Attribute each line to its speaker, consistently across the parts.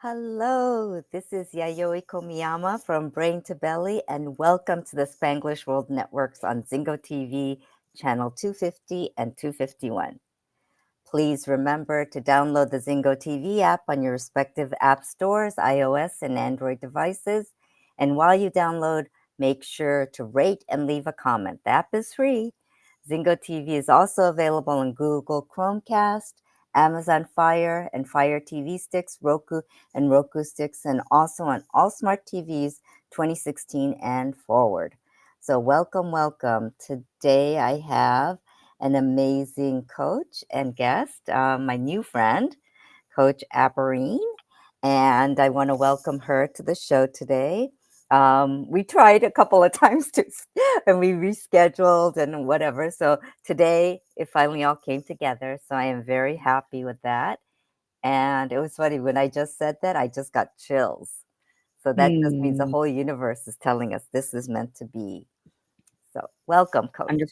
Speaker 1: Hello, this is Yayoi Komiyama from Brain to Belly, and welcome to the Spanglish World Networks on Zingo TV, channel 250 and 251. Please remember to download the Zingo TV app on your respective app stores, iOS and Android devices. And while you download, make sure to rate and leave a comment. The app is free. Zingo TV is also available on Google Chromecast, Amazon Fire and Fire TV sticks, Roku and Roku sticks, and also on all smart TVs 2016 and forward. So welcome. Today I have an amazing coach and guest, my new friend, Coach Ambereen, and I want to welcome her to the show today. We tried a couple of times and we rescheduled and whatever. So today it finally all came together. So I am very happy with that. And it was funny when I just said that, I just got chills. So that just means the whole universe is telling us this is meant to be. So welcome, Coach.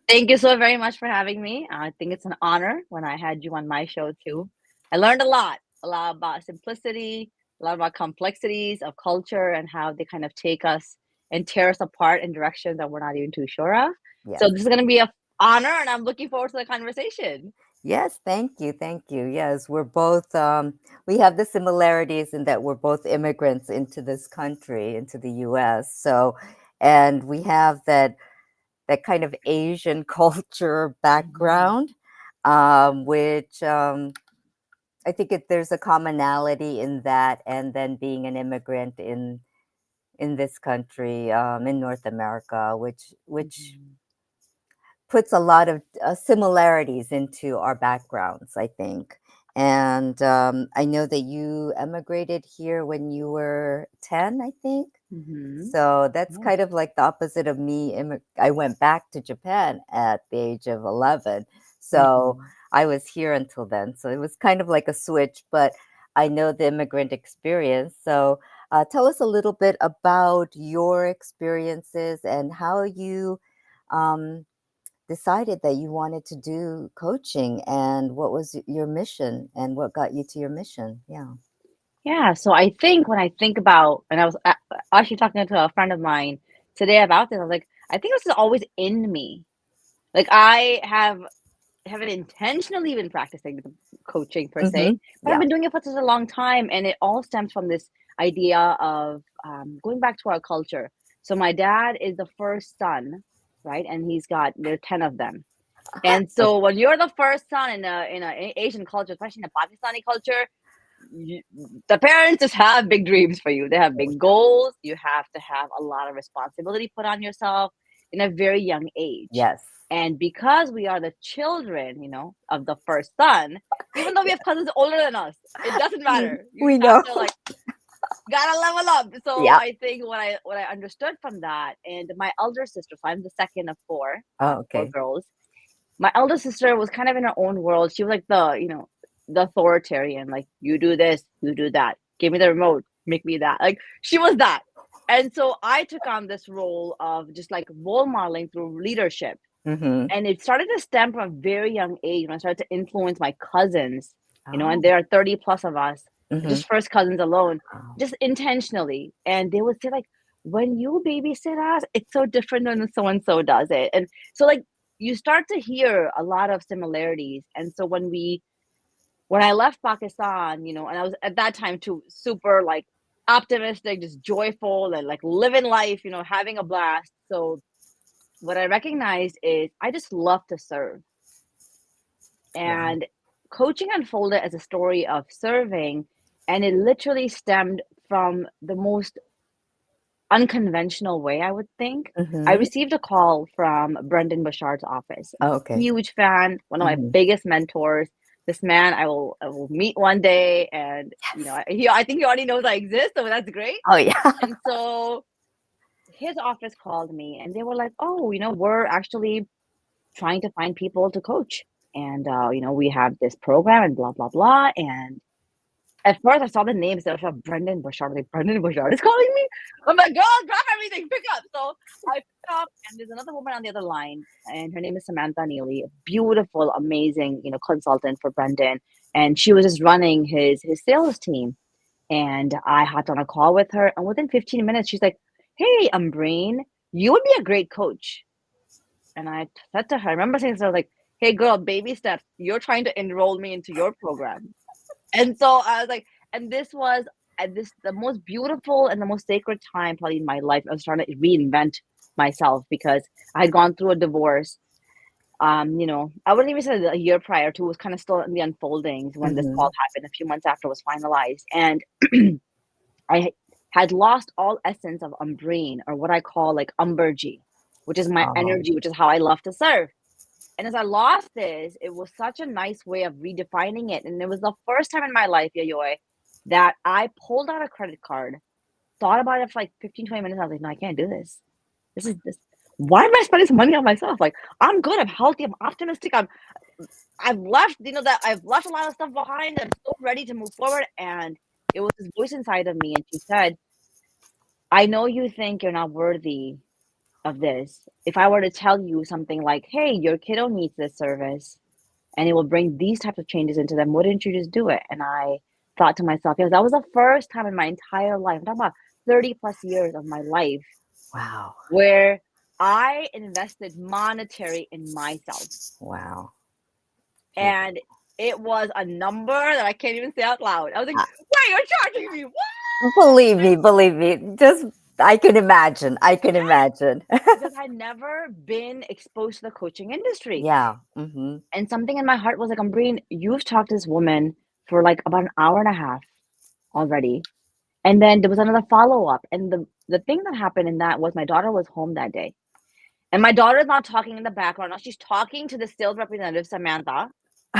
Speaker 2: Thank you so very much for having me. I think it's an honor when I had you on my show too. I learned a lot about simplicity, a lot about complexities of culture and how they kind of take us and tear us apart in directions that we're not even too sure of.
Speaker 1: Yes.
Speaker 2: So this is going to be an honor, and I'm looking forward to the conversation.
Speaker 1: Yes, thank you. Yes, we're both, we have the similarities in that we're both immigrants into this country, into the US. So, and we have that kind of Asian culture background, which I think there's a commonality in that, and then being an immigrant in this country, in North America, which puts a lot of similarities into our backgrounds, I think. And I know that you emigrated here when you were 10, I think. So that's kind of like the opposite of me. I went back to Japan at the age of 11. So I was here until then. So it was kind of like a switch, but I know the immigrant experience. So tell us a little bit about your experiences and how you decided that you wanted to do coaching, and what was your mission and what got you to your mission.
Speaker 2: Yeah, so I think when I think about, and I was actually talking to a friend of mine today about this, I was like, I think this is always in me. Like I haven't intentionally been practicing the coaching per se, but I've been doing it for such a long time, and it all stems from this idea of going back to our culture. So my dad is the first son, right? And there are 10 of them. And so when you're the first son in a Asian culture, especially in a Pakistani culture, the parents just have big dreams for you. They have big goals. You have to have a lot of responsibility put on yourself in a very young age.
Speaker 1: Yes.
Speaker 2: And because we are the children, of the first son, even though we have cousins older than us, it doesn't matter.
Speaker 1: We know.
Speaker 2: Gotta level up. So
Speaker 1: Yeah.
Speaker 2: I think what I understood from that, and my elder sister, so I'm the second of four, four girls. My elder sister was kind of in her own world. She was like the authoritarian, like, you do this, you do that. Give me the remote, make me that. Like, she was that. And so I took on this role of just like role modeling through leadership. And it started to stem from a very young age when I started to influence my cousins, and there are 30 plus of us, just first cousins alone, just intentionally. And they would say, like, when you babysit us, it's so different than so-and-so does it. And so, like, you start to hear a lot of similarities. And so when I left Pakistan, and I was at that time too super like optimistic, just joyful and like living life, having a blast. So what I recognized is I just love to serve. And coaching unfolded as a story of serving, and it literally stemmed from the most unconventional way, I would think. I received a call from Brendan Bouchard's office. Huge fan, one of my biggest mentors. This man I will meet one day, and I think he already knows I exist, so that's great.
Speaker 1: Oh yeah.
Speaker 2: And so his office called me, and they were like, "Oh, we're actually trying to find people to coach, and we have this program and blah blah blah." And at first, I saw the names. They were Brendan Bouchard. Like, Brendan Bouchard is calling me. I'm like, girl, drop everything, pick up. So I picked up, and there's another woman on the other line, and her name is Samantha Neely, a beautiful, amazing, consultant for Brendan. And she was just running his sales team. And I hopped on a call with her, and within 15 minutes, she's like, "Hey, Ambereen, you would be a great coach." And I said to her, I remember saying to her, like, "Hey, girl, baby steps. You're trying to enroll me into your program." And so I was like, and this was at this the most beautiful and the most sacred time probably in my life. I was trying to reinvent myself because I had gone through a divorce. I wouldn't even say a year prior to, it was kind of still in the unfoldings when this call happened a few months after it was finalized. And I had lost all essence of Umbreen, or what I call like Umbergy, which is my energy, which is how I love to serve. And as I lost this, it was such a nice way of redefining it. And it was the first time in my life, Yayoi, that I pulled out a credit card, thought about it for like 15, 20 minutes. I was like, no, I can't do this. This is this. Why am I spending some money on myself? Like, I'm good, I'm healthy, I'm optimistic, I've left, that I've left a lot of stuff behind. I'm so ready to move forward. And it was this voice inside of me, and she said, I know you think you're not worthy of this. If I were to tell you something like, hey, your kiddo needs this service and it will bring these types of changes into them, wouldn't you just do it? And I thought to myself, because that was the first time in my entire life, I'm talking about 30 plus years of my life,
Speaker 1: Wow.
Speaker 2: where I invested monetary in myself.
Speaker 1: Wow.
Speaker 2: And it was a number that I can't even say out loud. I was like, wait, you're charging me? What?
Speaker 1: Believe me. Just, I can imagine.
Speaker 2: Because I'd never been exposed to the coaching industry.
Speaker 1: Yeah.
Speaker 2: And something in my heart was like, Ambreen, you've talked to this woman for like about an hour and a half already. And then there was another follow-up. And the thing that happened in that was my daughter was home that day. And my daughter's not talking in the background. Now she's talking to the sales representative, Samantha.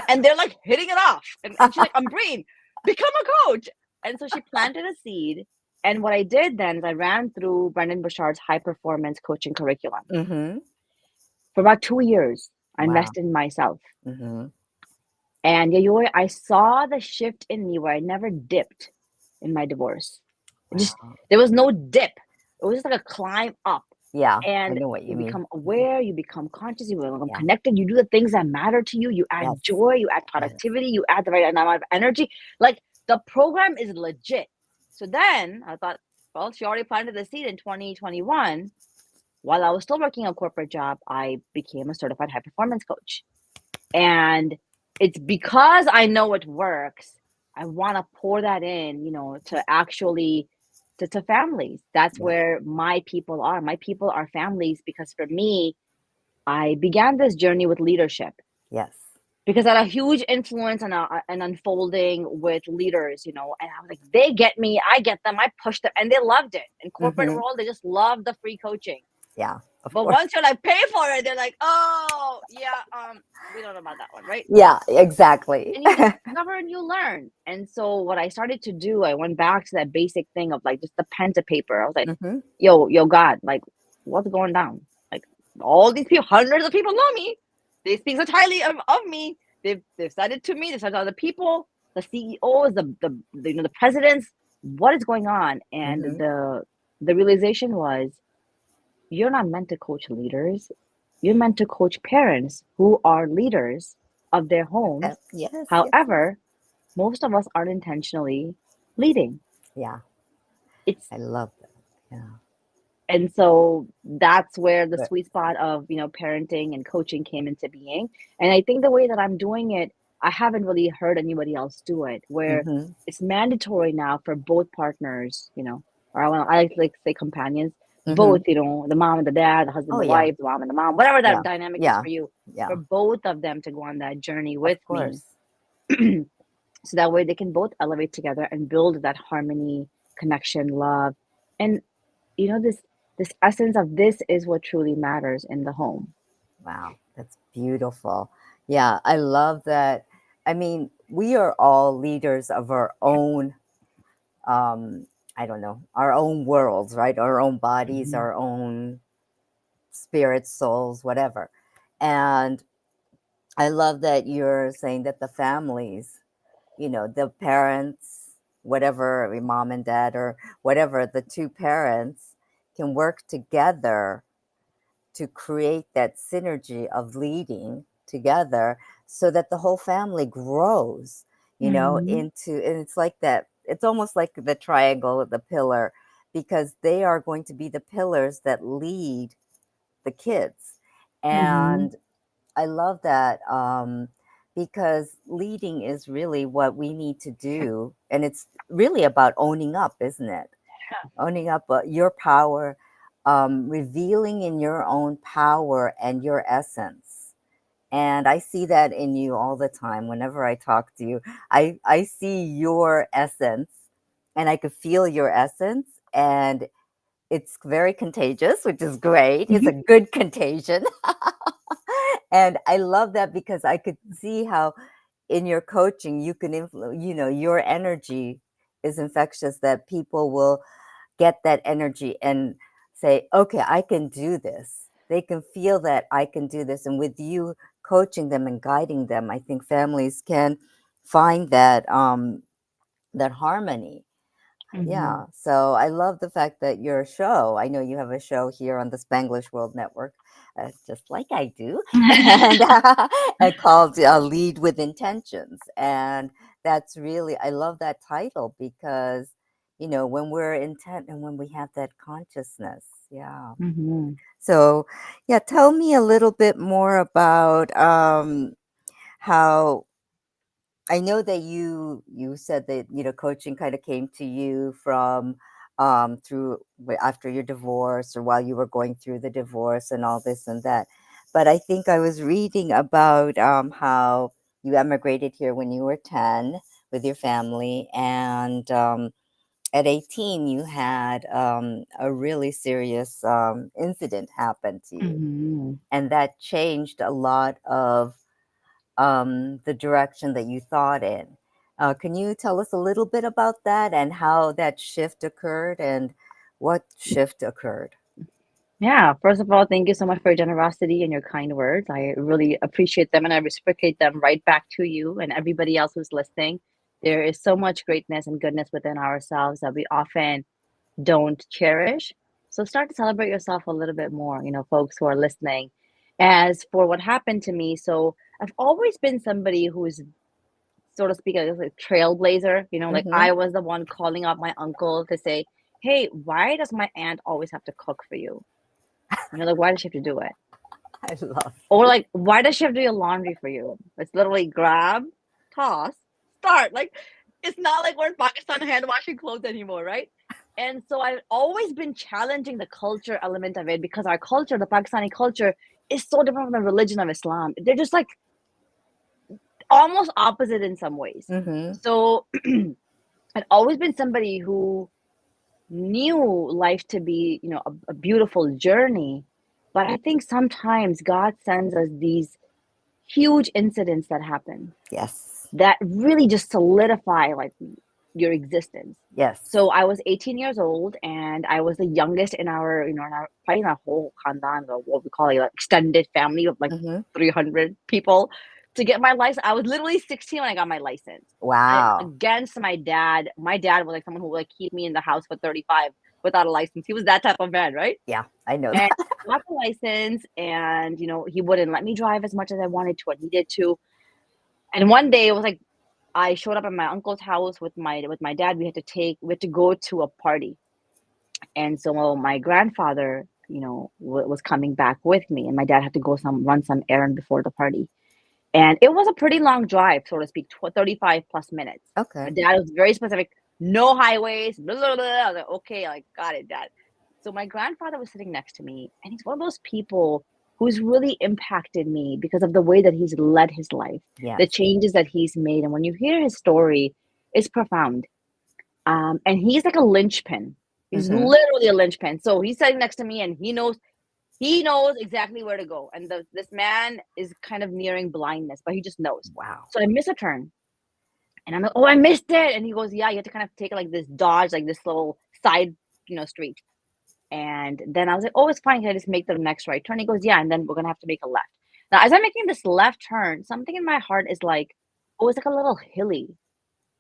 Speaker 2: And they're like hitting it off. And she's like, Ambreen, become a coach. And so she planted a seed. And what I did then is I ran through Brendon Burchard's high performance coaching curriculum. For about 2 years. I invested in myself. And Yayoi, I saw the shift in me where I never dipped in my divorce. There was no dip. It was just like a climb up.
Speaker 1: Yeah.
Speaker 2: And
Speaker 1: I know what you mean.
Speaker 2: become aware, you become conscious, you become connected, you do the things that matter to you, you add joy, you add productivity, you add the right amount of energy. Like, the program is legit. So then I thought, well, she already planted the seed in 2021. While I was still working a corporate job, I became a certified high performance coach. And it's because I know it works, I want to pour that in, to actually to families. That's where my people are. My people are families, because for me, I began this journey with leadership.
Speaker 1: Yes.
Speaker 2: Because I had a huge influence on an unfolding with leaders, and I was like, they get me, I get them, I push them, and they loved it. In corporate world, they just love the free coaching.
Speaker 1: Yeah.
Speaker 2: But once you're like, pay for it, they're like, oh, yeah, we don't know about that one, right?
Speaker 1: Yeah, exactly.
Speaker 2: And you discover and you learn. And so what I started to do, I went back to that basic thing of like just the pen to paper. I was like, yo, God, like, what's going down? Like, all these people, hundreds of people know me. They speak so highly of me. They've said it to me. They've said to other people, the CEOs, the presidents. What is going on? And the realization was, you're not meant to coach leaders. You're meant to coach parents who are leaders of their homes. However, most of us aren't intentionally leading.
Speaker 1: Yeah. I love that. Yeah.
Speaker 2: And so that's where the sweet spot of, parenting and coaching came into being. And I think the way that I'm doing it, I haven't really heard anybody else do it, where it's mandatory now for both partners, or I like to say companions, both, the mom and the dad, the husband and the wife, the mom and the mom, whatever that dynamic is for you, for both of them to go on that journey with me. So that way they can both elevate together and build that harmony, connection, love. And, this essence of this is what truly matters in the home.
Speaker 1: Wow, that's beautiful. Yeah, I love that. I mean, we are all leaders of our own, I don't know, our own worlds, right? Our own bodies, our own spirits, souls, whatever. And I love that you're saying that the families, the parents, whatever, mom and dad or whatever, the two parents can work together to create that synergy of leading together so that the whole family grows, into, and it's like that, it's almost like the triangle, the pillar, because they are going to be the pillars that lead the kids. And I love that, because leading is really what we need to do. And it's really about owning up, isn't it? Owning up your power, revealing in your own power and your essence. And I see that in you all the time. Whenever I talk to you, I see your essence, and I could feel your essence. And it's very contagious, which is great. It's a good contagion. And I love that because I could see how in your coaching you can influence, your energy is infectious, that people will get that energy and say, okay, I can do this. They can feel that I can do this. And with you coaching them and guiding them, I think families can find that that harmony. Yeah. So I love the fact that your show, I know you have a show here on the Spanglish World Network, just like I do, and called Lead with Intentions. And that's really, I love that title because, when we're intent and when we have that consciousness. Yeah. So, yeah, tell me a little bit more about how I know that you said that coaching kind of came to you from through after your divorce or while you were going through the divorce and all this and that. But I think I was reading about how you emigrated here when you were 10 with your family, and at 18 you had a really serious incident happen to you, and that changed a lot of the direction that you thought in. Can you tell us a little bit about that and how that shift occurred and what shift occurred?
Speaker 2: Yeah, first of all, thank you so much for your generosity and your kind words. I really appreciate them and I reciprocate them right back to you and everybody else who's listening. There is so much greatness and goodness within ourselves that we often don't cherish. So start to celebrate yourself a little bit more, folks who are listening. As for what happened to me, so I've always been somebody who's, so to speak, a trailblazer. Like
Speaker 1: Mm-hmm.
Speaker 2: I was the one calling up my uncle to say, hey, why does my aunt always have to cook for you? Like, why does she have to do it?
Speaker 1: I love.
Speaker 2: Or like, why does she have to do your laundry for you? It's literally grab, toss, start. Like, it's not like we're in Pakistan hand washing clothes anymore, right? And so I've always been challenging the culture element of it because our culture, the Pakistani culture, is so different from the religion of Islam. They're just like almost opposite in some ways.
Speaker 1: Mm-hmm.
Speaker 2: So I'd always been somebody who knew life to be, a beautiful journey. But I think sometimes God sends us these huge incidents that happen.
Speaker 1: Yes.
Speaker 2: That really just solidify like your existence.
Speaker 1: Yes.
Speaker 2: So I was 18 years old and I was the youngest in our, probably in our whole khandan, or what we call it, like extended family of like 300 people. To get my license, I was literally 16 when I got my license.
Speaker 1: Wow.
Speaker 2: Against my dad. My dad was like someone who would like keep me in the house for 35 without a license. He was that type of man, right?
Speaker 1: Yeah, I know
Speaker 2: And
Speaker 1: that.
Speaker 2: I got the license and, he wouldn't let me drive as much as I wanted to or needed to. And one day it was like, I showed up at my uncle's house with my dad. We had to go to a party. And so my grandfather, was coming back with me and my dad had to go run some errand before the party. And it was a pretty long drive, so to speak, 35 plus minutes.
Speaker 1: Okay.
Speaker 2: My dad was very specific, no highways, blah, blah, blah. I was like, okay, like, got it, Dad. So my grandfather was sitting next to me, and he's one of those people who's really impacted me because of the way that he's led his life, the changes that he's made. And when you hear his story, it's profound. And he's like a linchpin. He's literally a linchpin. So he's sitting next to me, and he knows exactly where to go. And this man is kind of nearing blindness, but he just knows.
Speaker 1: Wow.
Speaker 2: So I miss a turn. And I'm like, oh, I missed it. And he goes, yeah, you have to kind of take like this dodge, like this little side, street. And then I was like, oh, it's fine. Can I just make the next right turn? He goes, yeah. And then we're going to have to make a left. Now, as I'm making this left turn, something in my heart is like, oh, it's like a little hilly.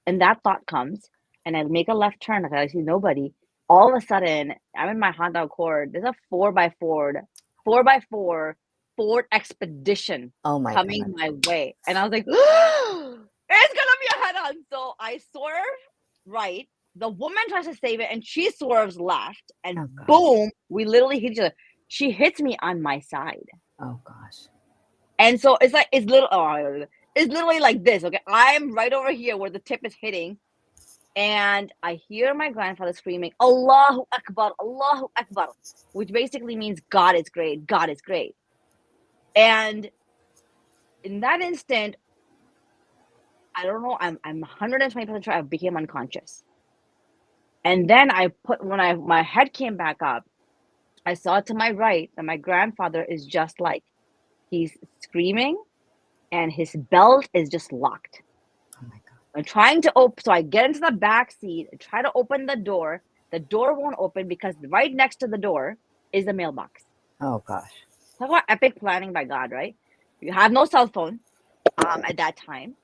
Speaker 2: And that thought comes. And I make a left turn. Like I see nobody. All of a sudden, I'm in my Honda Accord. There's a 4x4 Ford Expedition coming my way. And I was like, it's going to be a head-on. So I swerve right. The woman tries to save it, and she swerves left, and
Speaker 1: gosh.
Speaker 2: boom, we literally hit each other. She hits me on my side.
Speaker 1: Oh gosh.
Speaker 2: And so it's literally like this. Okay, I'm right over here where the tip is hitting, and I hear my grandfather screaming, "Allahu Akbar, Allahu Akbar," which basically means God is great, God is great. And in that instant, I don't know, I'm 120% sure I became unconscious. And then my head came back up, I saw to my right that my grandfather is just like, he's screaming and his belt is just locked.
Speaker 1: Oh my God.
Speaker 2: I'm trying to open, so I get into the back seat and try to open the door. The door won't open because right next to the door is the mailbox.
Speaker 1: Oh gosh.
Speaker 2: Talk about epic planning by God, right? You have no cell phone at that time.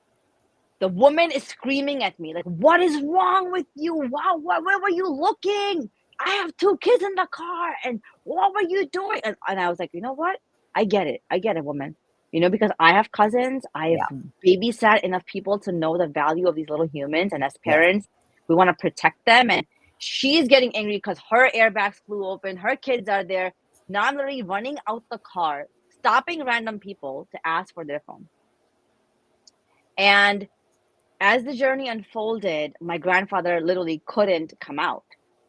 Speaker 2: The woman is screaming at me like, "What is wrong with you? Wow, where were you looking? I have 2 kids in the car, and what were you doing?" And I was like, you know what? I get it, woman. Because I have cousins, I've babysat enough people to know the value of these little humans, and as parents, we want to protect them. And she's getting angry because her airbags flew open, her kids are there. Now I'm literally running out the car, stopping random people to ask for their phone. And as the journey unfolded, my grandfather literally couldn't come out.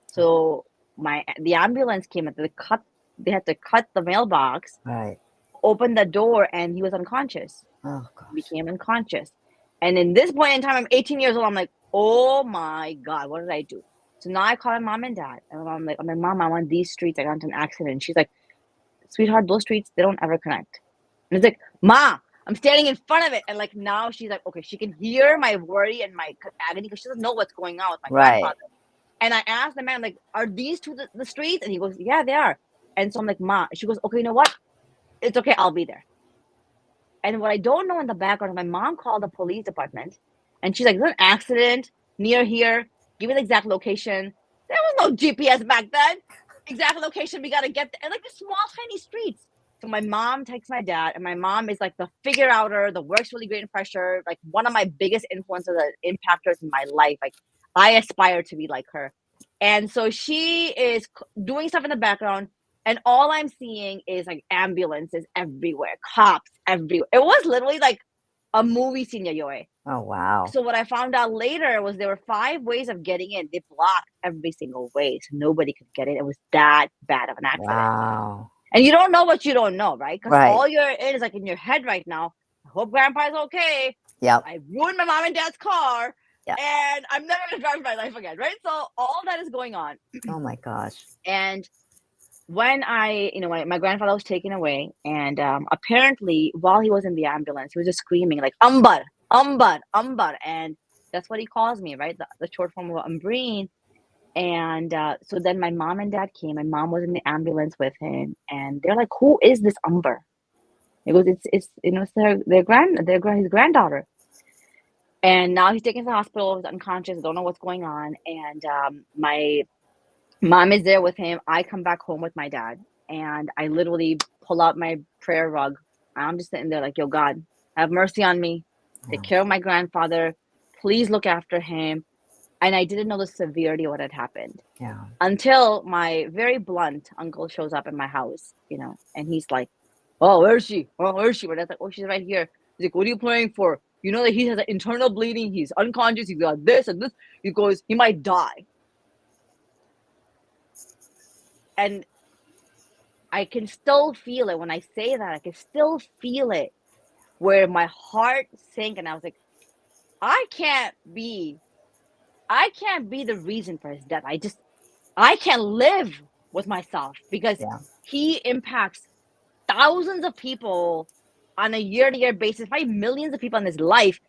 Speaker 2: So the ambulance came and they had to cut the mailbox,
Speaker 1: right,
Speaker 2: open the door, and he was unconscious.
Speaker 1: Oh gosh.
Speaker 2: Became unconscious. And in this point in time, I'm 18 years old. I'm like, oh my God, what did I do? So now I call my mom and dad. And I'm like, Mom, I'm on these streets. I got into an accident. And she's like, sweetheart, those streets, they don't ever connect. And it's like, Ma, I'm standing in front of it. And like now she's like, okay, she can hear my worry and my agony because she doesn't know what's going on with my grandfather. And I asked the man, like, are these two the streets? And he goes, yeah, they are. And so I'm like, Ma, she goes, okay, you know what? It's okay, I'll be there. And what I don't know in the background, my mom called the police department and she's like, there's an accident near here. Give me the exact location. There was no GPS back then. Exact location, we got to get there. And like the small, tiny streets. So my mom texts my dad, and my mom is like the figure outer, the works really great in pressure, like one of my biggest influences and impactors in my life. Like I aspire to be like her. And so she is doing stuff in the background, and all I'm seeing is like ambulances everywhere, cops everywhere. It was literally like a movie scene, Yayoi.
Speaker 1: Oh wow.
Speaker 2: So what I found out later was there were 5 ways of getting in. They blocked every single way, so nobody could get in. It was that bad of an accident.
Speaker 1: Wow.
Speaker 2: And you don't know what you don't know, right? Because all you're in is like in your head right now. I hope grandpa's okay.
Speaker 1: Yep.
Speaker 2: I ruined my mom and dad's car. Yep. And I'm never going to drive my life again, right? So all that is going on.
Speaker 1: Oh my gosh.
Speaker 2: And when my grandfather was taken away, and apparently while he was in the ambulance, he was just screaming like, Amber, Amber, Amber. And that's what he calls me, right? The short form of Ambereen. And so then my mom and dad came. My mom was in the ambulance with him, and they're like, "Who is this Amber?" It goes, "It's his granddaughter." And now he's taken to the hospital. He's unconscious. Don't know what's going on. And my mom is there with him. I come back home with my dad, and I literally pull out my prayer rug. I'm just sitting there like, "Yo, God, have mercy on me. Take care of my grandfather. Please look after him." And I didn't know the severity of what had happened.
Speaker 1: Yeah.
Speaker 2: Until my very blunt uncle shows up in my house, and he's like, "Oh, where is she? Oh, where is she?" But I was like, "Oh, she's right here." He's like, "What are you praying for? You know that he has an internal bleeding. He's unconscious. He's got this and this." He goes, "He might die." And I can still feel it when I say that. I can still feel it where my heart sank, and I was like, I can't be the reason for his death. I can't live with myself because he impacts thousands of people on a year-to-year basis, probably millions of people in his life.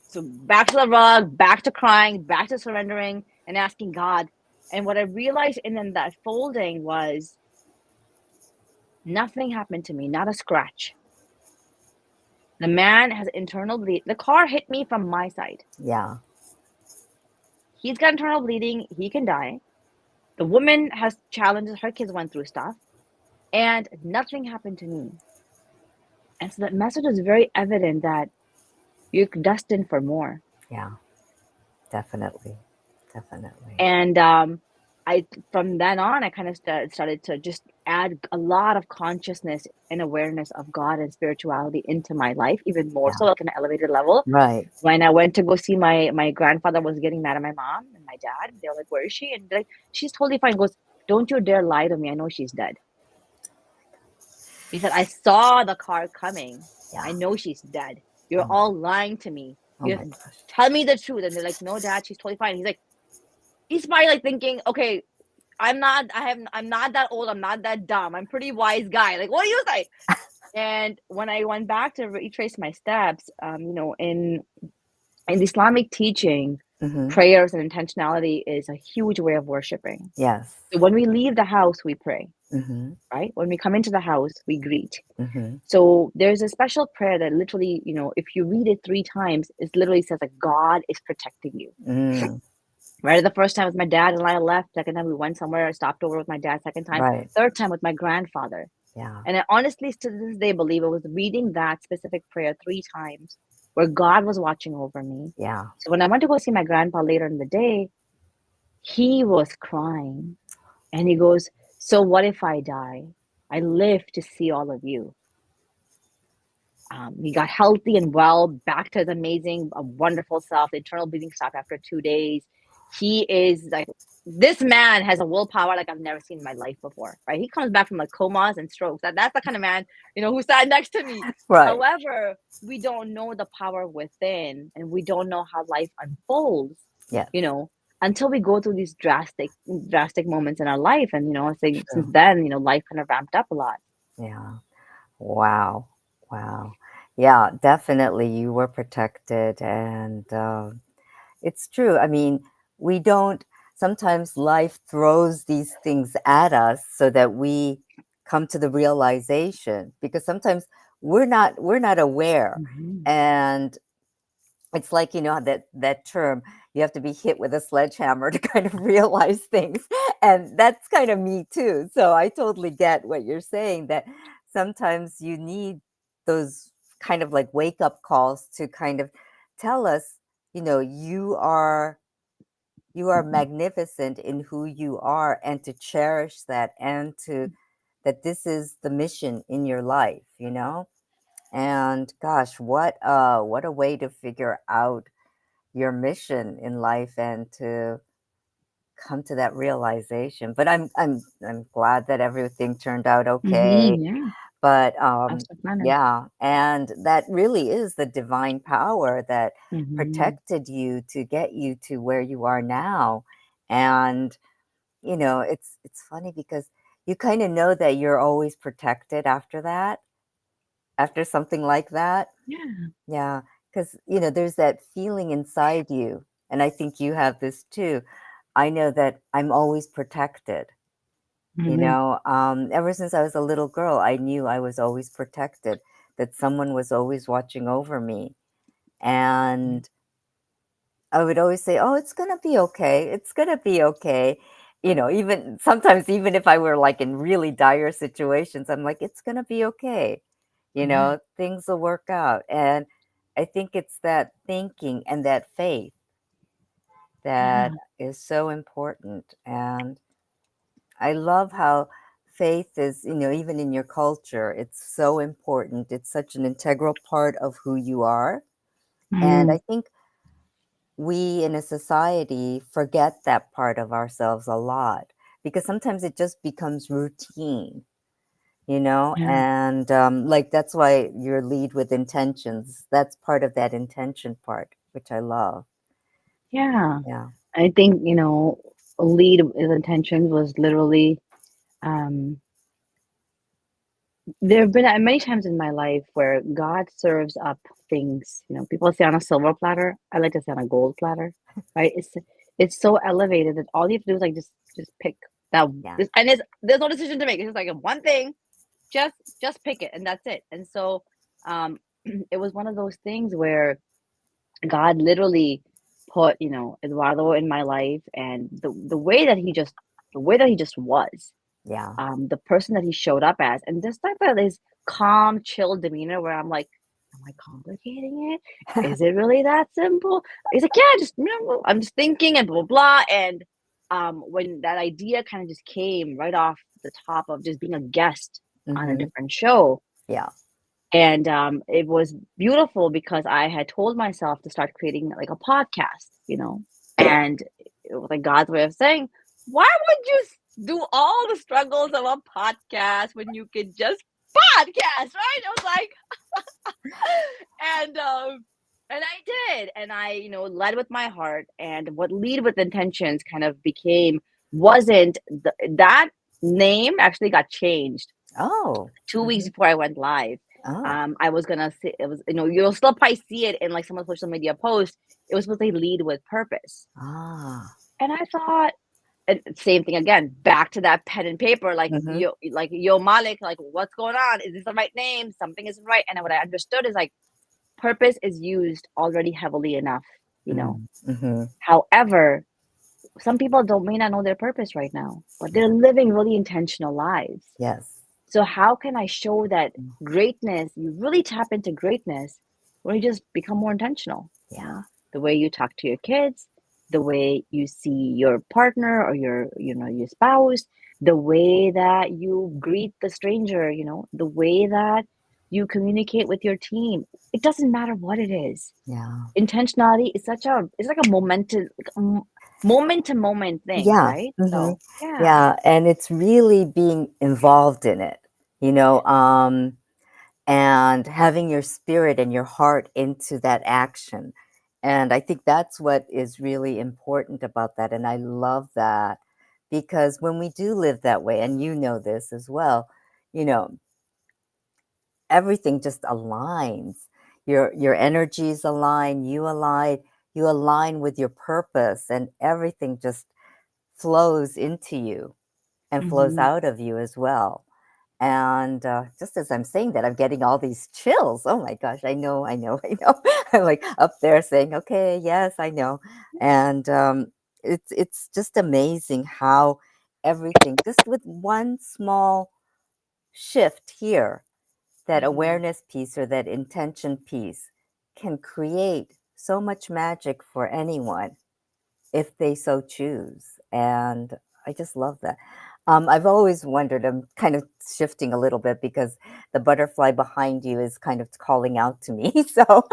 Speaker 2: So back to the rug, back to crying, back to surrendering and asking God. And what I realized in that folding was nothing happened to me, not a scratch. The man has internal bleeding. The car hit me from my side.
Speaker 1: Yeah.
Speaker 2: He's got internal bleeding. He can die. The woman has challenges. Her kids went through stuff. And nothing happened to me. And so that message is very evident that you're destined for more.
Speaker 1: Yeah. Definitely.
Speaker 2: And from then on, I kind of started to just add a lot of consciousness and awareness of God and spirituality into my life, even more so, like an elevated level.
Speaker 1: Right.
Speaker 2: When I went to go see my grandfather was getting mad at my mom and my dad. They were like, "Where is she?" And they're like, "She's totally fine." He goes, "Don't you dare lie to me. I know she's dead." He said, "I saw the car coming.
Speaker 1: Yeah.
Speaker 2: I know she's dead. You're all lying to me.
Speaker 1: Oh
Speaker 2: You
Speaker 1: my gosh.
Speaker 2: tell me the truth." And they're like, "No, Dad, she's totally fine." He's probably like thinking, "Okay, I'm not that old. I'm not that dumb. I'm a pretty wise guy. Like, what do you say?" And when I went back to retrace my steps, in the Islamic teaching, prayers and intentionality is a huge way of worshiping.
Speaker 1: Yes.
Speaker 2: So when we leave the house, we pray,
Speaker 1: Mm-hmm.
Speaker 2: right? When we come into the house, we greet.
Speaker 1: Mm-hmm.
Speaker 2: So there's a special prayer that literally, if you read it 3 times, it literally says that God is protecting you.
Speaker 1: Mm.
Speaker 2: Right? The first time was my dad and I left. Second time we went somewhere. I stopped over with my dad. Second time.
Speaker 1: Right.
Speaker 2: Third time with my grandfather.
Speaker 1: Yeah.
Speaker 2: And I honestly, to this day, believe I was reading that specific prayer 3 times where God was watching over me.
Speaker 1: Yeah.
Speaker 2: So when I went to go see my grandpa later in the day, he was crying. And he goes, "So what if I die? I live to see all of you." He got healthy and well, back to his amazing, wonderful self. The internal bleeding stopped after 2 days. He is like, this man has a willpower like I've never seen in my life before, right? He comes back from like comas and strokes. That's the kind of man, who sat next to me.
Speaker 1: Right.
Speaker 2: However, we don't know the power within, and we don't know how life unfolds,
Speaker 1: Yes.
Speaker 2: Until we go through these drastic moments in our life. And, I think since then, life kind of ramped up a lot.
Speaker 1: Yeah. Wow. Yeah, definitely you were protected. And it's true. I mean, we don't, sometimes life throws these things at us so that we come to the realization, because sometimes we're not aware. And it's like, that term, you have to be hit with a sledgehammer to kind of realize things. And that's kind of me too. So I totally get what you're saying, that sometimes you need those kind of like wake up calls to kind of tell us, you are magnificent in who you are, and to cherish that, and that this is the mission in your life, And gosh, what a way to figure out your mission in life and to come to that realization. But I'm glad that everything turned out okay.
Speaker 2: Yeah.
Speaker 1: But yeah, and that really is the divine power that protected you to get you to where you are now. And it's funny because you kind of know that you're always protected after that, after something like that. Yeah, because there's that feeling inside you, and I think you have this too. I know that I'm always protected. Ever since I was a little girl, I knew I was always protected, that someone was always watching over me. And I would always say, "Oh, it's going to be okay. It's going to be okay." Even sometimes, even if I were like in really dire situations, I'm like, "It's going to be okay. Things will work out." And I think it's that thinking and that faith that is so important. And I love how faith is, even in your culture, it's so important. It's such an integral part of who you are. And I think we in a society forget that part of ourselves a lot, because sometimes it just becomes routine, and like that's why your lead with intentions, that's part of that intention part, which I love.
Speaker 2: Yeah. I think, lead with intentions was literally, there have been many times in my life where God serves up things, people say on a silver platter. I like to say on a gold platter, right? It's so elevated that all you have to do is like just pick that. And there's no decision to make. It's just like one thing, just pick it, and that's it. And so it was one of those things where God literally put, Eduardo in my life, and the way that he just was. The person that he showed up as, and just like this calm, chill demeanor where I'm like, I complicating it? Is it really that simple? He's like, yeah, just I'm just thinking and blah blah. And when that idea kind of just came right off the top of just being a guest on a different show.
Speaker 1: Yeah.
Speaker 2: And it was beautiful because I had told myself to start creating like a podcast, and it was like God's way of saying, why would you do all the struggles of a podcast when you could just podcast, right? I was like, and I did, and I, led with my heart, and what lead with intentions kind of wasn't that name actually got changed.
Speaker 1: Oh,
Speaker 2: 2 weeks before I went live. I was gonna say it was, you'll still probably see it in like some of the social media posts. It was supposed to lead with purpose. And I thought, and same thing again, back to that pen and paper, like yo Malik, like what's going on? Is this the right name? Something isn't right. And what I understood is like purpose is used already heavily enough, However, some people may not know their purpose right now, but they're living really intentional lives.
Speaker 1: Yes.
Speaker 2: So how can I show that greatness, you really tap into greatness when you just become more intentional?
Speaker 1: Yeah.
Speaker 2: The way you talk to your kids, the way you see your partner or your spouse, the way that you greet the stranger, the way that you communicate with your team. It doesn't matter what it is.
Speaker 1: Yeah.
Speaker 2: Intentionality is it's like a moment to moment thing, right? So
Speaker 1: yeah, and it's really being involved in it, and having your spirit and your heart into that action. And I think that's what is really important about that. And I love that, because when we do live that way, and this as well, everything just aligns. Your energies align, you align with your purpose, and everything just flows into you and flows out of you as well. And just as I'm saying that, I'm getting all these chills. Oh my gosh, I know. I'm like up there saying, okay, yes, I know. And it's just amazing how everything, just with one small shift here, that awareness piece or that intention piece, can create so much magic for anyone if they so choose. And I just love that. I've always wondered, I'm kind of shifting a little bit because the butterfly behind you is kind of calling out to me. So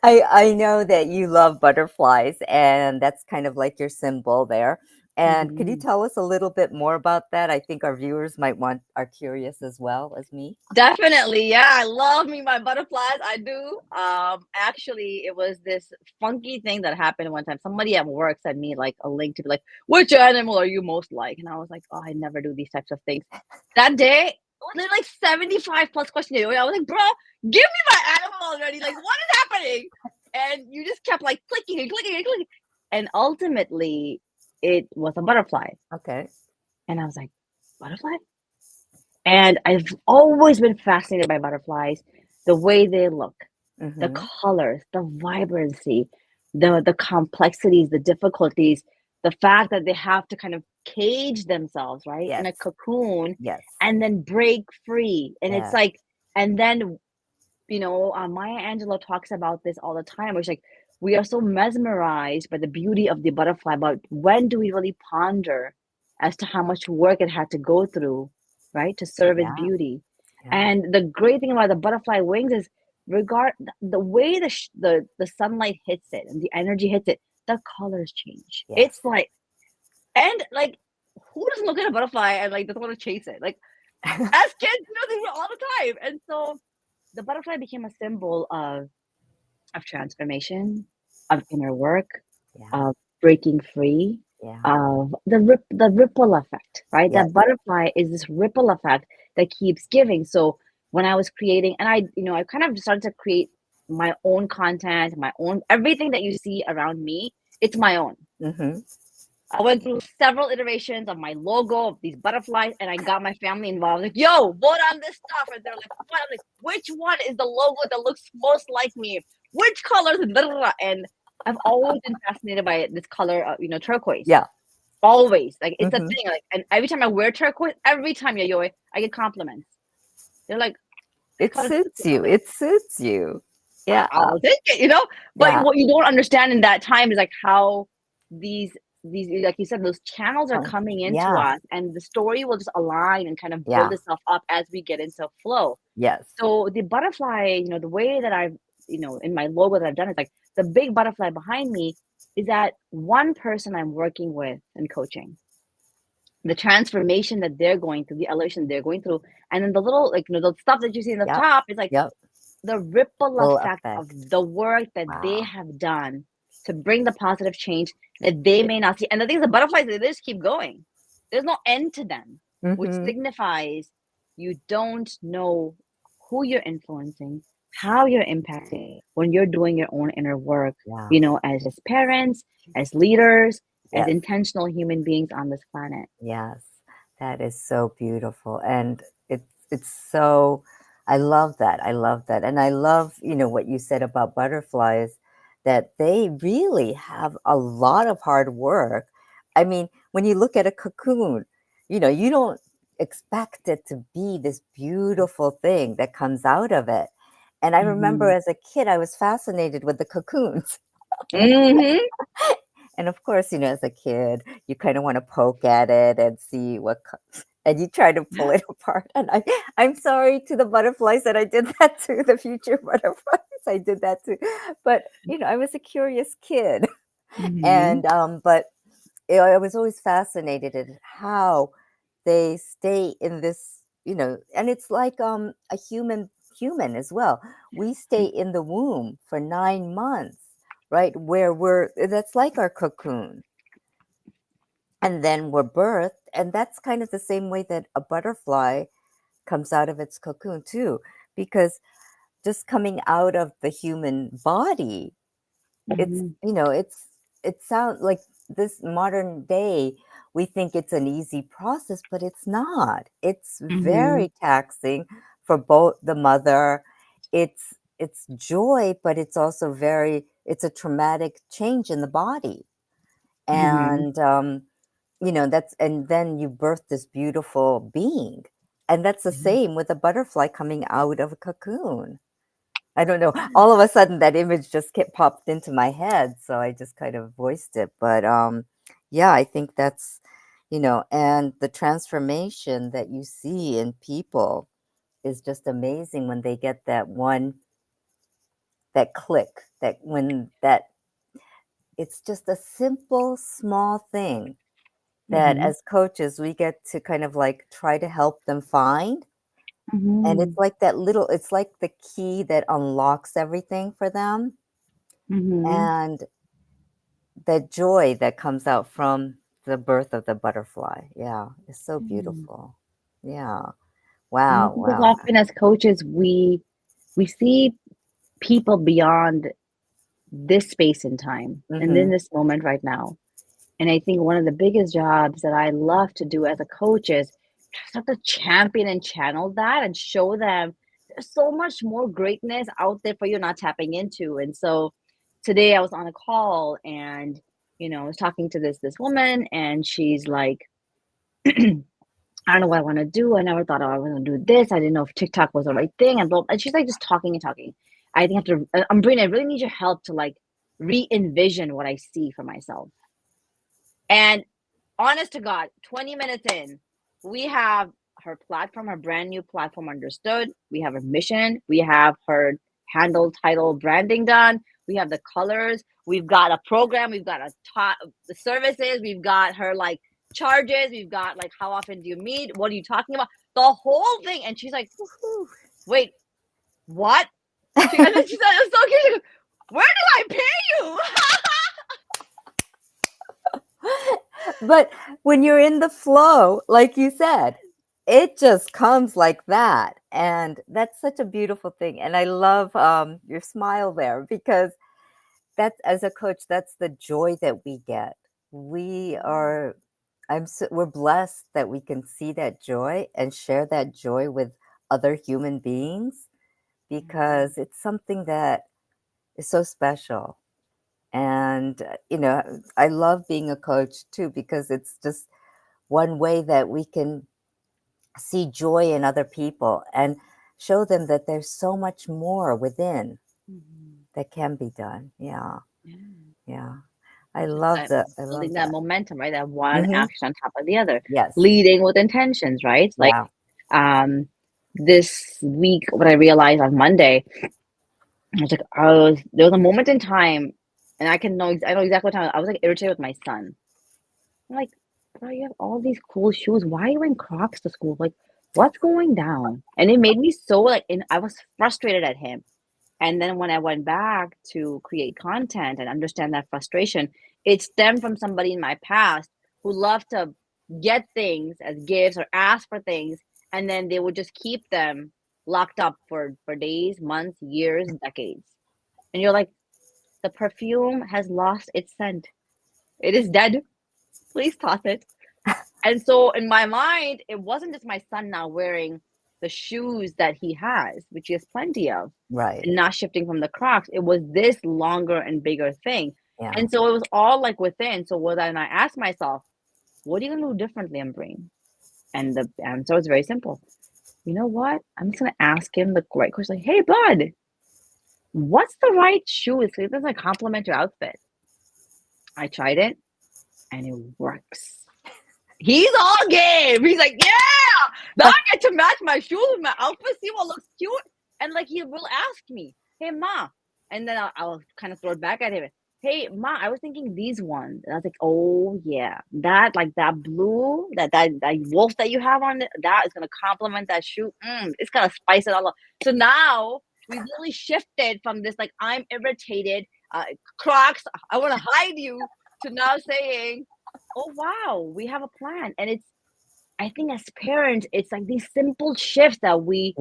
Speaker 1: I know that you love butterflies, and that's kind of like your symbol there. And could you tell us a little bit more about that? I think our viewers are curious as well as me.
Speaker 2: Definitely. Yeah. I love me my butterflies. I do. Actually, it was this funky thing that happened one time. Somebody at work sent me like a link to be like, which animal are you most like? And I was like, oh, I never do these types of things. That day, there's like 75 plus questions. I was like, bro, give me my animal already. Like, what is happening? And you just kept like clicking and clicking and clicking. And ultimately, it was a butterfly.
Speaker 1: Okay.
Speaker 2: And I was like, butterfly? And I've always been fascinated by butterflies, the way they look, the colors, the vibrancy, the complexities, the difficulties, the fact that they have to kind of cage themselves, right, in a cocoon, and then break free. And it's like, and then, Maya Angelou talks about this all the time, which like, we are so mesmerized by the beauty of the butterfly, but when do we really ponder as to how much work it had to go through, right, to serve its beauty? And the great thing about the butterfly wings is the way the sunlight hits it and the energy hits it, the colors change. It's like, and like, who doesn't look at a butterfly and like doesn't want to chase it? Like, as kids, they do it all the time. And so the butterfly became a symbol of transformation, of inner work, of breaking free, of the ripple effect, right? That butterfly is this ripple effect that keeps giving. So when I was creating, and I kind of started to create my own content, my own, everything that you see around me, it's my own. I went through several iterations of my logo, of these butterflies, and I got my family involved. Like, yo, vote on this stuff. And they're like, what? I'm like, which one is the logo that looks most like me? Which colors? And I've always been fascinated by this color, turquoise.
Speaker 1: Yeah.
Speaker 2: Always. Like, it's a thing. Like, and every time I wear turquoise, every time, Yayoi, I get compliments. They're like,
Speaker 1: It suits you. It suits you. Yeah.
Speaker 2: I'll take it, But what you don't understand in that time is like how these like you said, those channels are coming into us, and the story will just align and kind of build itself up as we get into flow.
Speaker 1: Yes.
Speaker 2: So the butterfly, the way that I've, in my logo that I've done is like the big butterfly behind me is that one person I'm working with and coaching. The transformation that they're going through, the elevation they're going through, and then the little the stuff that you see in the top is like the ripple effect of the work that they have done to bring the positive change that they may not see. And the thing is, the butterflies, they just keep going. There's no end to them, which signifies you don't know who you're influencing, how you're impacting when you're doing your own inner work, as parents, as leaders, as intentional human beings on this planet.
Speaker 1: Yes, that is so beautiful. And it's so, I love that. I love that. And I love, what you said about butterflies, that they really have a lot of hard work. I mean, when you look at a cocoon, you don't expect it to be this beautiful thing that comes out of it. And I remember as a kid, I was fascinated with the cocoons. And of course, as a kid, you kind of want to poke at it and see what comes, and you try to pull it apart. And I'm sorry to the butterflies that I did that to, the future butterflies. I did that too. But, I was a curious kid. And, but I was always fascinated at how they stay in this, and it's like a human as well. We stay in the womb for 9 months. Right, where that's like our cocoon. And then we're birthed, and that's kind of the same way that a butterfly comes out of its cocoon too, because just coming out of the human body, it's, it sounds like this modern day, we think it's an easy process, but it's not. It's very taxing for both the mother. It's joy, but it's also it's a traumatic change in the body. And, and then you birth this beautiful being. And that's the same with a butterfly coming out of a cocoon. I don't know. All of a sudden that image just popped into my head. So I just kind of voiced it. But yeah, I think that's, and the transformation that you see in people is just amazing when they get that click, it's just a simple, small thing that as coaches, we get to kind of like try to help them find. And it's like it's like the key that unlocks everything for them. And the joy that comes out from the birth of the butterfly. Yeah, it's so beautiful. Yeah. Wow.
Speaker 2: Because often as coaches, we see people beyond this space and time and in this moment right now. And I think one of the biggest jobs that I love to do as a coach is just have to champion and channel that and show them there's so much more greatness out there for you not tapping into. And so today I was on a call and, I was talking to this woman and she's like, I don't know what I want to do. I never thought I was going to do this. I didn't know if TikTok was the right thing. And she's like just talking and talking. I think Ambereen, I really need your help to like re-envision what I see for myself. And honest to God, 20 minutes in, we have her platform, her brand new platform understood. We have her mission. We have her handle, title, branding done. We have the colors. We've got a program. We've got the services. We've got her like charges. We've got like how often do you meet? What are you talking about? The whole thing. And she's like, wait, what? She said, it's so cute. She goes, where do I pay you?
Speaker 1: But when you're in the flow, like you said, it just comes like that. And that's such a beautiful thing. And I love your smile there, because that's, as a coach, that's the joy that we get. We're blessed that we can see that joy and share that joy with other human beings, because it's something that is so special. And, I love being a coach too, because it's just one way that we can see joy in other people and show them that there's so much more within that can be done. Yeah. I love
Speaker 2: building that momentum, right? That one action on top of the other.
Speaker 1: Yes.
Speaker 2: Leading with intentions, right? Like this week, what I realized on Monday, I was like, there was a moment in time, and I know exactly what time I was like irritated with my son. I'm like, bro, you have all these cool shoes. Why are you wearing Crocs to school? Like, what's going down? And it made me so I was frustrated at him. And then when I went back to create content and understand that frustration, it stemmed from somebody in my past who loved to get things as gifts or ask for things, and then they would just keep them locked up for days, months, years, decades. And you're like, the perfume has lost its scent. It is dead. Please toss it. And so in my mind, it wasn't just my son now wearing the shoes that he has, which he has plenty of,
Speaker 1: right,
Speaker 2: and not shifting from the Crocs. It was this longer and bigger thing.
Speaker 1: Yeah.
Speaker 2: And so it was all like within. So then I asked myself, what are you going to do differently, Ambereen? And the answer was very simple. You know what? I'm just going to ask him the right question. Like, hey, bud, what's the right shoe? It's going to complement your outfit. I tried it and it works. He's all game. He's like, yeah, now I get to match my shoes with my outfit, see what looks cute. And like, he will ask me, hey, Ma. And then I'll kind of throw it back at him. Hey, Ma, I was thinking these ones. And I was like, oh, yeah, that blue, that wolf that you have on it, that is going to complement that shoe. It's going to spice it all up. So now we really shifted from this, like, I'm irritated, Crocs, I want to hide you, to now saying, oh, wow, we have a plan. And I think as parents, it's like these simple shifts that we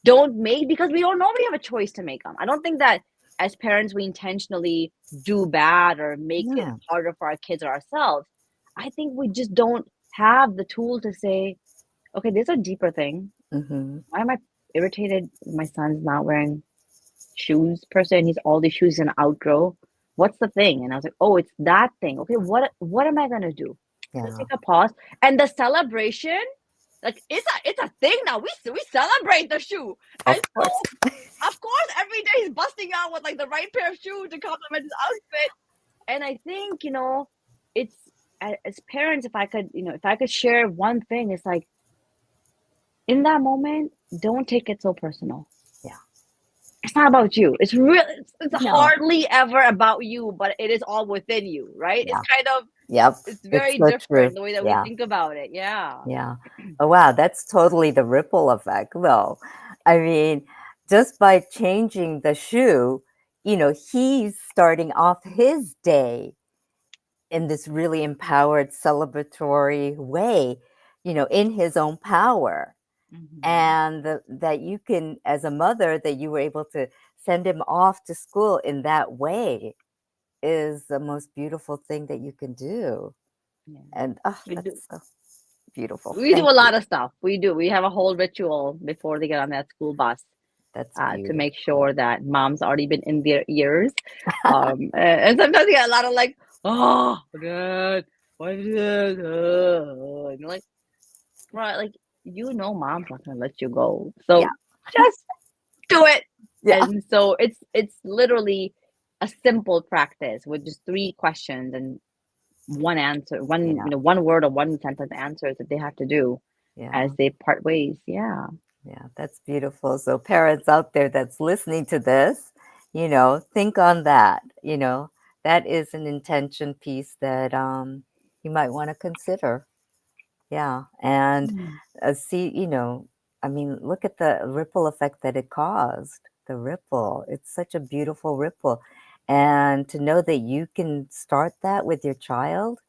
Speaker 2: don't make because we don't normally have a choice to make them. I don't think that as parents, we intentionally do bad or make it harder for our kids or ourselves. I think we just don't have the tool to say, okay, there's a deeper thing. Why am I irritated? My son's not wearing shoes per se, and he's all these shoes in outgrow. What's the thing? And I was like, oh, it's that thing. Okay, what am I gonna do? Let's take a pause. And the celebration, like it's a thing now. We celebrate the shoe. And so, of course, every day he's busting out with like the right pair of shoes to complement his outfit. And I think, it's as parents, if I could share one thing, it's like in that moment, don't take it so personal. It's not about you. It's really, it's hardly ever about you, but it is all within you, right? It's kind of, it's very different the way that we think about it. Yeah.
Speaker 1: Oh, wow. That's totally the ripple effect, though. I mean, just by changing the shoe, he's starting off his day in this really empowered, celebratory way, in his own power. And that you can, as a mother, that you were able to send him off to school in that way is the most beautiful thing that you can do. And that's so beautiful.
Speaker 2: We do a lot of stuff. We do. We have a whole ritual before they get on that school bus.
Speaker 1: That's
Speaker 2: to make sure that mom's already been in their ears. And sometimes you get a lot of like, oh, God, what is this? And you're like, right, like, mom's not gonna let you go, so just do it. And so it's literally a simple practice with just 3 questions and one answer, one word or one sentence answers that they have to do as they part ways.
Speaker 1: That's beautiful. So parents out there that's listening to this, think on that. That is an intention piece that you might want to consider. And see, I mean, look at the ripple effect that it caused. The ripple, it's such a beautiful ripple. And to know that you can start that with your child,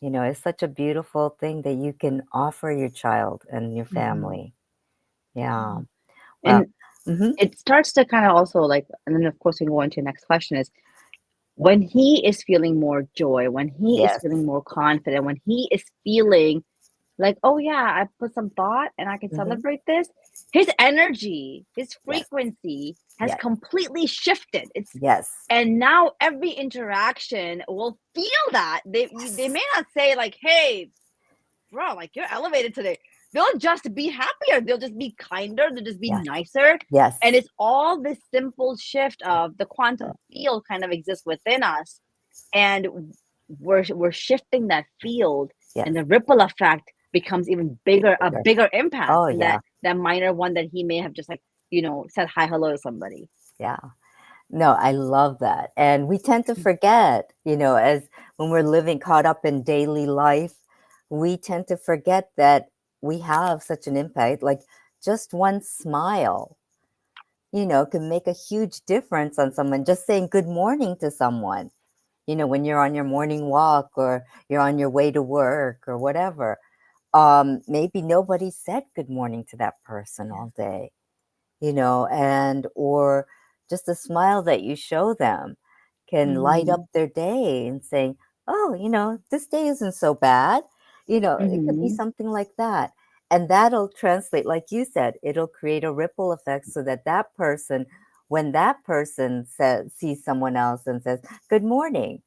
Speaker 1: it's such a beautiful thing that you can offer your child and your family. Well,
Speaker 2: and it starts to kind of also like, and then of course we can go into the next question is, when he is feeling more joy, when he is feeling more confident, when he is feeling like, oh yeah, I put some thought and I can celebrate this, his energy, his frequency has completely shifted. And now every interaction will feel that. They may not say like, hey, bro, like you're elevated today. they'll just be happier. They'll just be kinder. They'll just be
Speaker 1: Yes.
Speaker 2: nicer.
Speaker 1: Yes.
Speaker 2: And it's all this simple shift of the quantum field kind of exists within us. And we're shifting that field,
Speaker 1: Yes.
Speaker 2: and the ripple effect becomes even bigger, a bigger impact
Speaker 1: Oh,
Speaker 2: than
Speaker 1: yeah.
Speaker 2: that minor one that he may have just like, said hi, hello to somebody.
Speaker 1: Yeah. No, I love that. And we tend to forget, as when we're living caught up in daily life, we tend to forget that we have such an impact. Like just one smile, can make a huge difference on someone. Just saying good morning to someone, when you're on your morning walk or you're on your way to work or whatever. Maybe nobody said good morning to that person all day, or just a smile that you show them can light up their day and saying, oh, this day isn't so bad. It could be something like that. And that'll translate, like you said, it'll create a ripple effect so that that person, when that person sees someone else and says, good morning,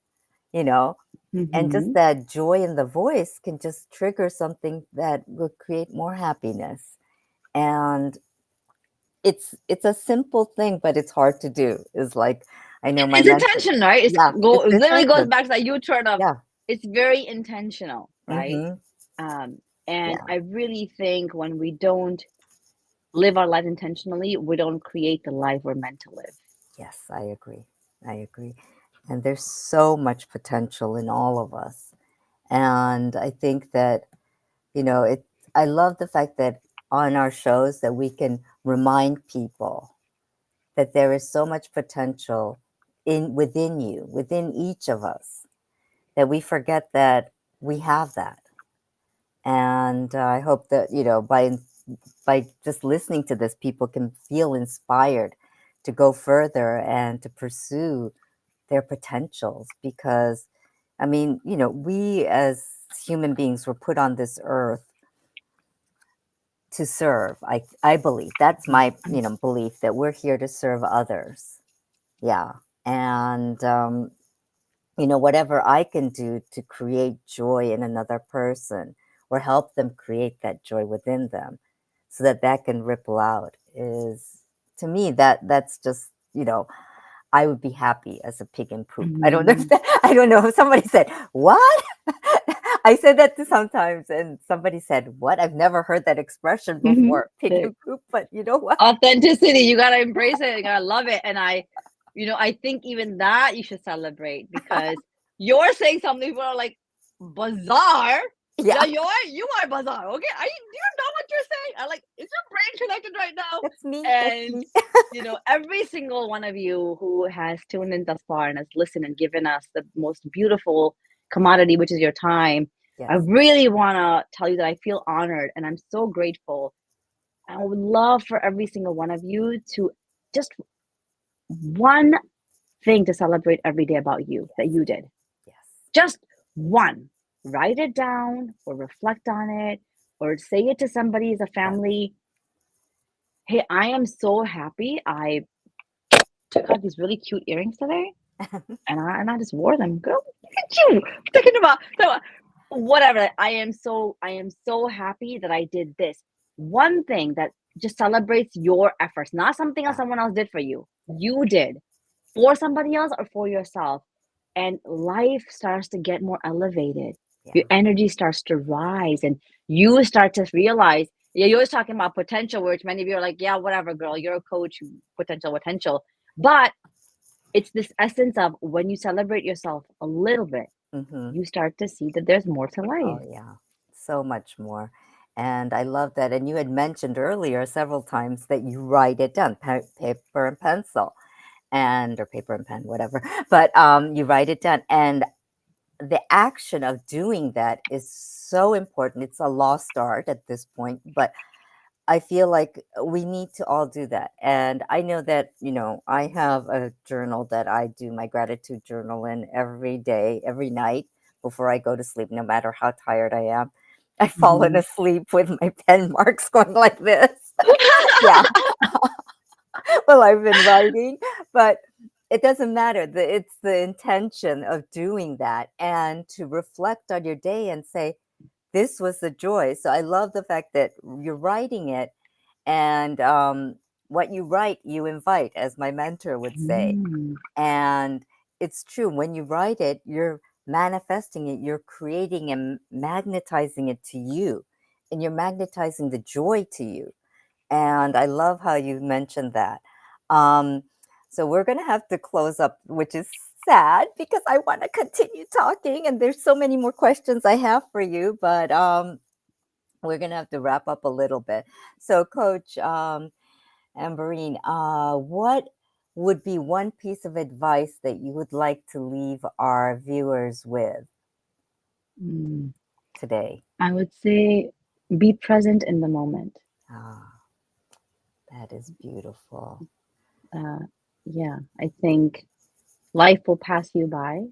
Speaker 1: and just that joy in the voice can just trigger something that will create more happiness. And it's a simple thing, but it's hard to do. It's like, I know my
Speaker 2: It's intention, right? It literally goes back to that U-turn of it's very intentional, right? And I really think when we don't live our life intentionally, we don't create the life we're meant to live.
Speaker 1: Yes, I agree. And there's so much potential in all of us. And I think that, I love the fact that on our shows that we can remind people that there is so much potential within you, within each of us, that we forget that we have that. And I hope that, by just listening to this, people can feel inspired to go further and to pursue their potentials. Because, I mean, we as human beings were put on this earth to serve. I believe that's my, belief, that we're here to serve others. Yeah. And, whatever I can do to create joy in another person or help them create that joy within them so that can ripple out is, to me, that's just, I would be happy as a pig in poop. I don't know I don't know if somebody said, what? I said that to sometimes, and somebody said, what? I've never heard that expression before, pig in poop, but you know what?
Speaker 2: Authenticity, you gotta embrace it, you gotta love it. And I think even that you should celebrate, because you're saying something people are like, bizarre? Yeah, you are bizarre, okay? Do you know what you're saying? I'm like, is your brain connected right now?
Speaker 1: That's me.
Speaker 2: And every single one of you who has tuned in thus far and has listened and given us the most beautiful commodity, which is your time. Yes. I really want to tell you that I feel honored and I'm so grateful. I would love for every single one of you to just one thing to celebrate every day about you that you did.
Speaker 1: Yes.
Speaker 2: Just one. Write it down or reflect on it or say it to somebody as a family. Hey, I am so happy I took out these really cute earrings today and I just wore them. Girl, look at you. Thinking about whatever. I am so happy that I did this. One thing that just celebrates your efforts, not something else someone else did for you. You did for somebody else or for yourself. And life starts to get more elevated. Your energy starts to rise and you start to realize, you're always talking about potential, which many of you are like, yeah, whatever, girl, you're a coach, potential. But it's this essence of when you celebrate yourself a little bit, you start to see that there's more to life.
Speaker 1: Oh, yeah. So much more. And I love that. And you had mentioned earlier several times that you write it down, paper and pencil, or paper and pen, whatever. But you write it down. And the action of doing that is so important. It's a lost art at this point, but I feel like we need to all do that. And I know that, I have a journal that I do my gratitude journal in every day, every night before I go to sleep, no matter how tired I am. I've fallen asleep with my pen marks going like this. Yeah. Well, I've been writing, but it doesn't matter. It's the intention of doing that and to reflect on your day and say, this was the joy. So I love the fact that you're writing it, and what you write, you invite, as my mentor would say. And it's true. When you write it, you're manifesting it, you're creating and magnetizing it to you, and you're magnetizing the joy to you. And I love how you mentioned that. So we're going to have to close up, which is sad because I want to continue talking, and there's so many more questions I have for you, but we're going to have to wrap up a little bit. So, Coach Ambereen, what would be one piece of advice that you would like to leave our viewers with today?
Speaker 2: I would say be present in the moment.
Speaker 1: That is beautiful.
Speaker 2: Yeah, I think life will pass you by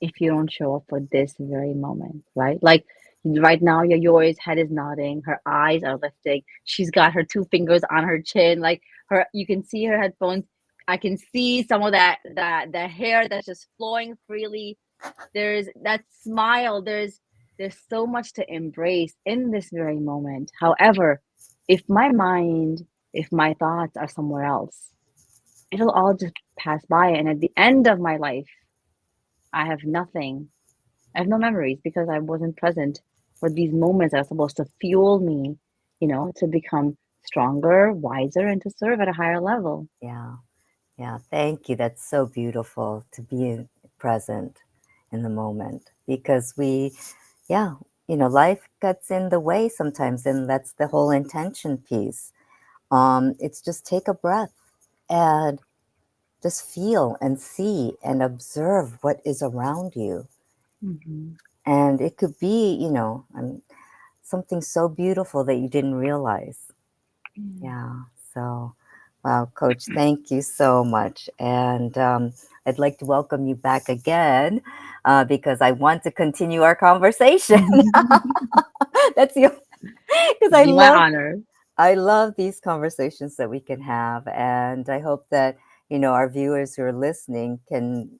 Speaker 2: if you don't show up for this very moment, right? Like right now, Yayoi's head is nodding, her eyes are lifting. She's got her two fingers on her chin, like you can see her headphones. I can see some of the hair that's just flowing freely. There's that smile. There's so much to embrace in this very moment. However, if my thoughts are somewhere else, it'll all just pass by. And at the end of my life, I have nothing. I have no memories because I wasn't present for these moments that are supposed to fuel me, to become stronger, wiser, and to serve at a higher level.
Speaker 1: Yeah. Yeah. Thank you. That's so beautiful to be present in the moment, because life gets in the way sometimes, and that's the whole intention piece. It's just take a breath and just feel and see and observe what is around you. And it could be, something so beautiful that you didn't realize. Yeah. So, wow, Coach, thank you so much. And I'd like to welcome you back again because I want to continue our conversation. That's because
Speaker 2: My honor.
Speaker 1: I love these conversations that we can have, and I hope that our viewers who are listening can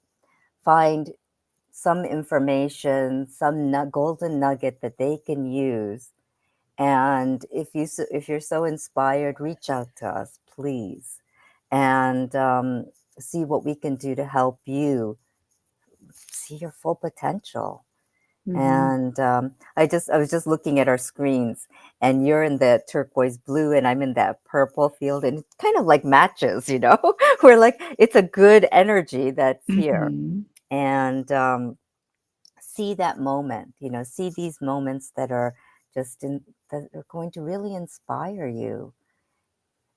Speaker 1: find some information, some golden nugget that they can use. And if you're so inspired, reach out to us, please, and see what we can do to help you see your full potential. And I was just looking at our screens, and you're in the turquoise blue, and I'm in that purple field, and it kind of like matches, We're like, it's a good energy that's here, and see that moment, see these moments that are that are going to really inspire you.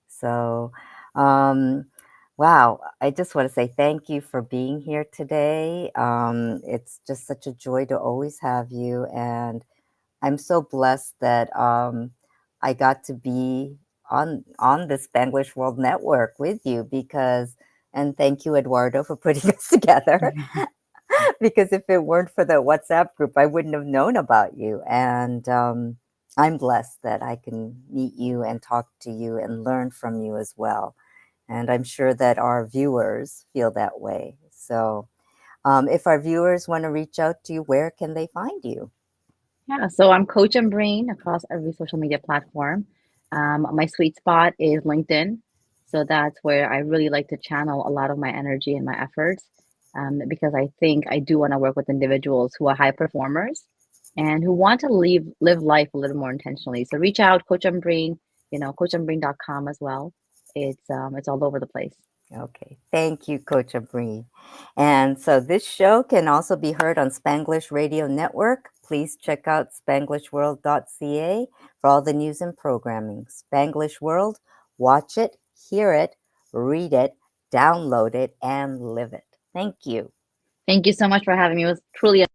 Speaker 1: So, wow, I just want to say thank you for being here today. It's just such a joy to always have you. And I'm so blessed that I got to be on the Spanglish World Network with you and thank you, Eduardo, for putting us together. Because if it weren't for the WhatsApp group, I wouldn't have known about you. And I'm blessed that I can meet you and talk to you and learn from you as well. And I'm sure that our viewers feel that way. So if our viewers want to reach out to you, where can they find you?
Speaker 2: Yeah, so I'm Coach Ambereen across every social media platform. My sweet spot is LinkedIn. So that's where I really like to channel a lot of my energy and my efforts, because I think I do want to work with individuals who are high performers and who want to live life a little more intentionally. So reach out, Coach Ambereen, coachambereen.com as well. It's all over the place.
Speaker 1: Okay, thank you, Coach Ambereen. And so this show can also be heard on Spanglish Radio Network. Please check out spanglishworld.ca for all the news and programming. Spanglish World, watch it, hear it, read it, download it, and live it. Thank you.
Speaker 2: Thank you so much for having me. It was truly